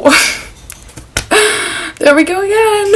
before. There we go again.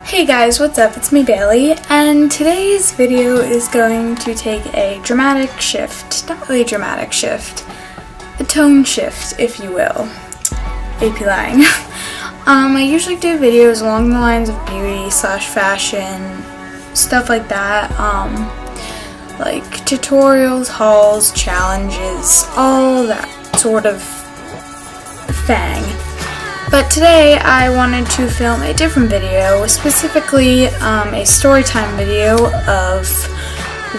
Hey guys, what's up? It's me, Bailey, and today's video is going to take a dramatic shift. Not really a dramatic shift. A tone shift, if you will. AP Lang. I usually do videos along the lines of beauty / fashion, stuff like that. Like tutorials, hauls, challenges, all that sort of thing. But today I wanted to film a different video, specifically a storytime video of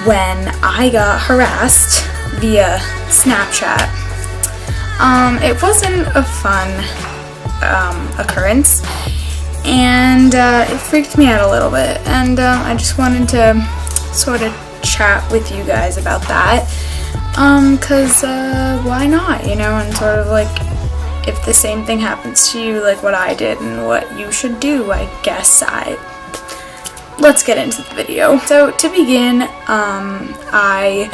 when I got harassed via Snapchat. It wasn't a fun occurrence, and it freaked me out a little bit, and I just wanted to sort of chat with you guys about that, cause why not, you know, and sort of like, if the same thing happens to you like what I did and what you should do, I guess. Let's get into the video. So to begin, I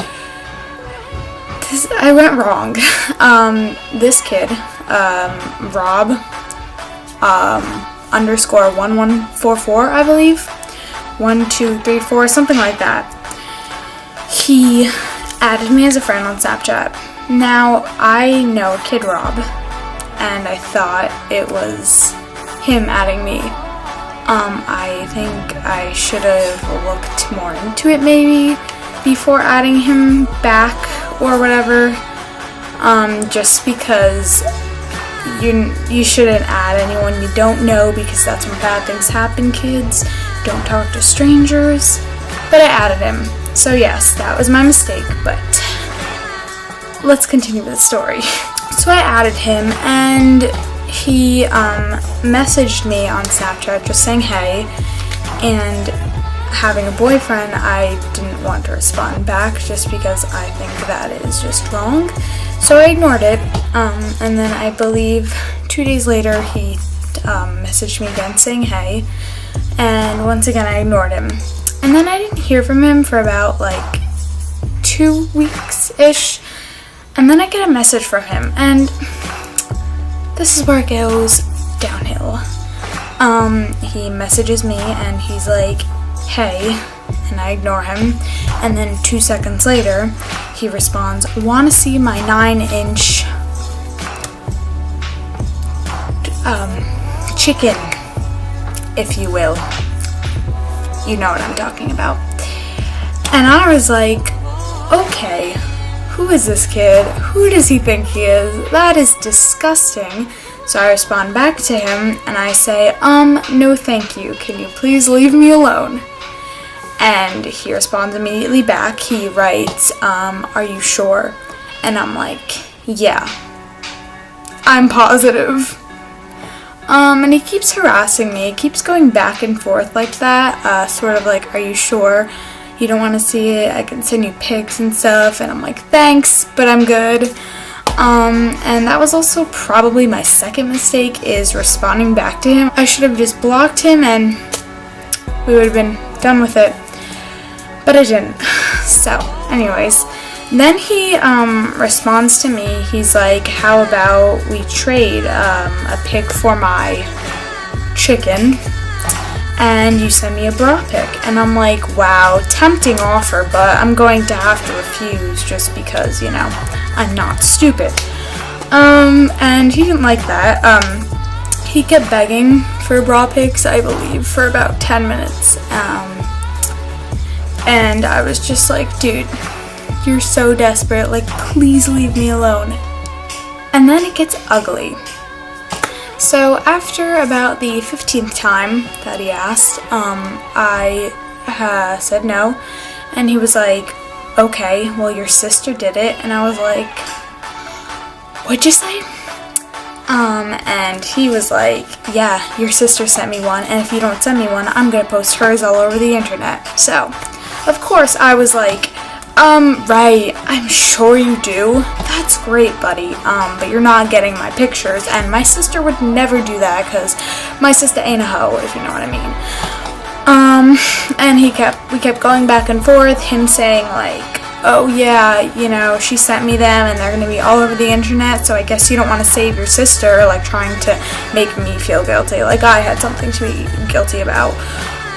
went wrong. This kid, Rob, underscore 1144, I believe, 1234, something like that. He added me as a friend on Snapchat. Now, I know Kid Rob, and I thought it was him adding me. I think I should have looked more into it maybe before adding him back or whatever, just because you shouldn't add anyone you don't know, because that's when bad things happen, kids. Don't talk to strangers. But I added him, so yes, that was my mistake, but let's continue with the story. So I added him, and he messaged me on Snapchat just saying hey, and having a boyfriend, I didn't want to respond back just because I think that is just wrong. So I ignored it, and then I believe 2 days later he messaged me again saying hey, and once again I ignored him. And then I didn't hear from him for about like 2 weeks-ish. And then I get a message from him, and this is where it goes downhill. He messages me, and he's like, hey, and I ignore him, and then 2 seconds later, he responds, wanna see my 9-inch chicken, if you will. You know what I'm talking about. And I was like, okay, who is this kid? Who does he think he is? That is disgusting. So I respond back to him and I say, no thank you. Can you please leave me alone? And he responds immediately back. He writes, are you sure? And I'm like, yeah, I'm positive. And he keeps harassing me. He keeps going back and forth like that, sort of like, are you sure? You don't want to see it? I can send you pics and stuff. And I'm like, thanks, but I'm good. And that was also probably my second mistake, is responding back to him. I should have just blocked him and we would have been done with it. But I didn't. So, anyways. Then he responds to me. He's like, how about we trade a pic for my chicken, and you send me a bra pic? And I'm like, wow, tempting offer, but I'm going to have to refuse just because, you know, I'm not stupid. And he didn't like that. He kept begging for bra pics, I believe, for about 10 minutes. And I was just like, dude, you're so desperate, like, please leave me alone. And then it gets ugly. So after about the 15th time that he asked, I said no, and he was like, okay, well, your sister did it. And I was like, what'd you say? And he was like, yeah, your sister sent me one, and if you don't send me one, I'm gonna post hers all over the internet. So, of course, I was like, right, I'm sure you do. That's great, buddy, but you're not getting my pictures, and my sister would never do that, because my sister ain't a hoe, if you know what I mean. And we kept going back and forth, him saying, like, oh yeah, you know, she sent me them and they're gonna be all over the internet, so I guess you don't want to save your sister, like trying to make me feel guilty, like I had something to be guilty about.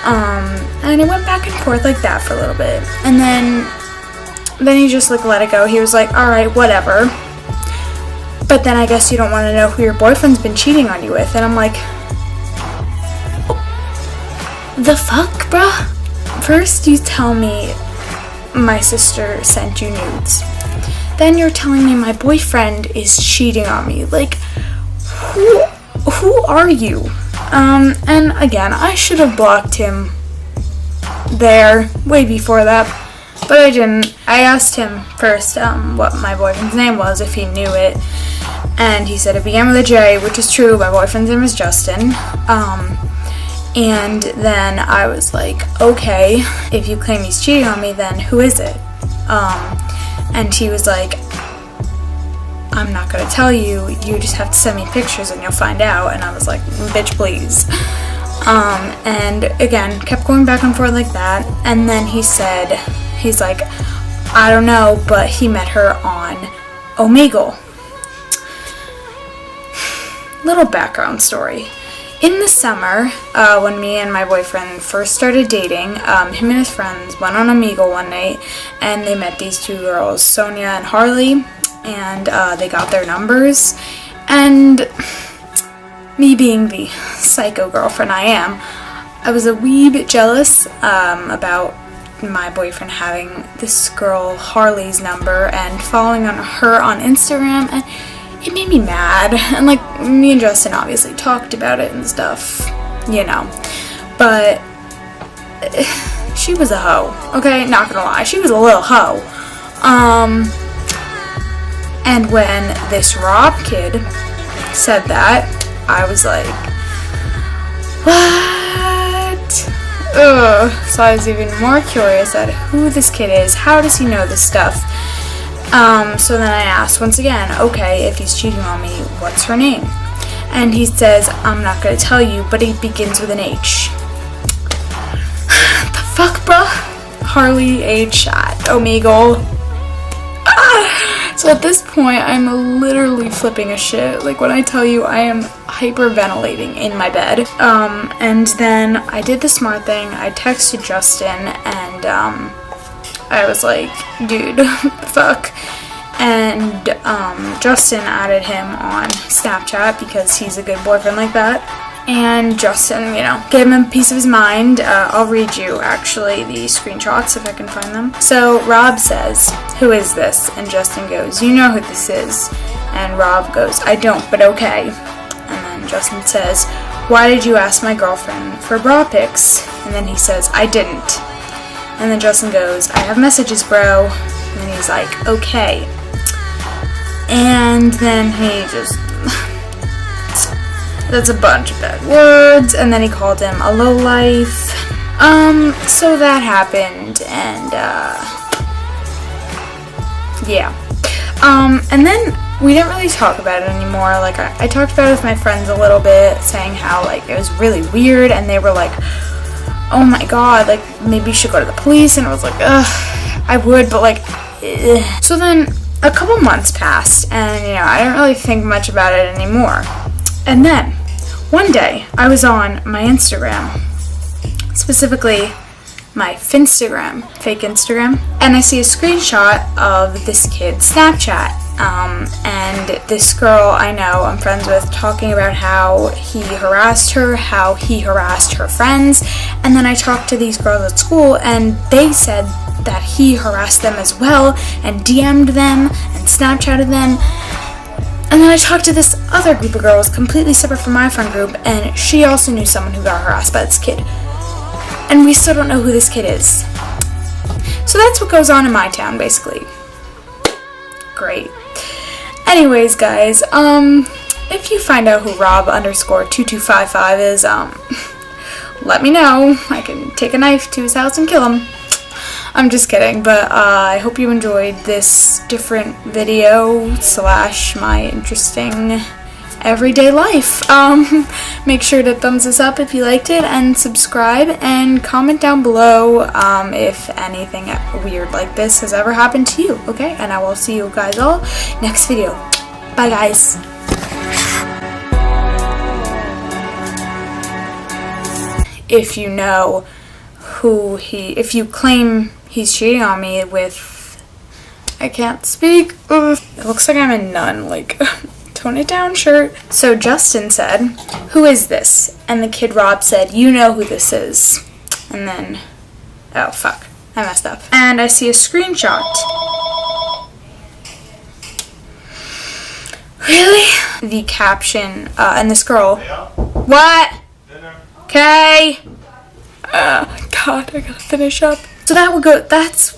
And it went back and forth like that for a little bit, and then he just like let it go. He was like, alright, whatever, but then I guess you don't want to know who your boyfriend's been cheating on you with. And I'm like, the fuck, bruh? First you tell me my sister sent you nudes, then you're telling me my boyfriend is cheating on me. Like, who are you? And again, I should have blocked him there way before that, but I didn't. I asked him first what my boyfriend's name was, if he knew it, and he said it began with a J, which is true. My boyfriend's name is Justin. And then I was like, okay, if you claim he's cheating on me, then who is it? And he was like, I'm not gonna tell you, you just have to send me pictures and you'll find out. And I was like, bitch, please. And again, kept going back and forth like that. And then he's like, I don't know, but he met her on Omegle. Little background story. In the summer, when me and my boyfriend first started dating, him and his friends went on Omegle one night, and they met these two girls, Sonia and Harley, and they got their numbers. And me being the psycho girlfriend I am, I was a wee bit jealous about my boyfriend having this girl Harley's number and following her on Instagram, and it made me mad. And like, me and Justin obviously talked about it and stuff, you know, but she was a hoe, okay, not gonna lie, she was a little hoe. And when this Rob kid said that, I was like, what? Ugh. So I was even more curious at who this kid is, how does he know this stuff? So then I asked once again, okay, if he's cheating on me, what's her name? And he says, I'm not gonna tell you, but it begins with an H. The fuck, bruh? Harley H at Omegle. So at this point, I'm literally flipping a shit. Like, when I tell you, I am hyperventilating in my bed. And then I did the smart thing. I texted Justin, and I was like, dude, fuck. And Justin added him on Snapchat because he's a good boyfriend like that. And Justin, you know, gave him a piece of his mind. I'll read you, actually, the screenshots if I can find them. So Rob says, who is this? And Justin goes, you know who this is. And Rob goes, I don't, but okay. And then Justin says, why did you ask my girlfriend for bra pics? And then he says, I didn't. And then Justin goes, I have messages, bro. And then he's like, okay. And then he just... that's a bunch of bad words. And then he called him a lowlife. So that happened. And, yeah. And then we didn't really talk about it anymore. Like, I talked about it with my friends a little bit, saying how, like, it was really weird. And they were like, oh my god, like, maybe you should go to the police. And I was like, ugh, I would, but like, ugh. So then a couple months passed, and you know, I didn't really think much about it anymore. And then one day I was on my Instagram, specifically my Finstagram, fake Instagram, and I see a screenshot of this kid's Snapchat. And this girl I know, I'm friends with, talking about how he harassed her, how he harassed her friends. And then I talked to these girls at school, and they said that he harassed them as well, and DM'd them, and Snapchatted them. And then I talked to this other group of girls, completely separate from my friend group, and she also knew someone who got harassed by this kid. And we still don't know who this kid is. So that's what goes on in my town, basically. Great. Anyways, guys, if you find out who Rob_2255 is, let me know. I can take a knife to his house and kill him. I'm just kidding, but I hope you enjoyed this different video / my interesting everyday life. Make sure to thumbs this up if you liked it, and subscribe, and comment down below if anything weird like this has ever happened to you, okay? And I will see you guys all next video. Bye, guys. If you know who if you claim he's cheating on me with, I can't speak. Ugh. It looks like I'm a nun, like, tone it down shirt. So Justin said, "Who is this?" And the kid Rob said, "You know who this is." And then, oh fuck, I messed up. And I see a screenshot. Really? The caption, and this girl. What? Okay. God, I gotta finish up. So that would go, that's,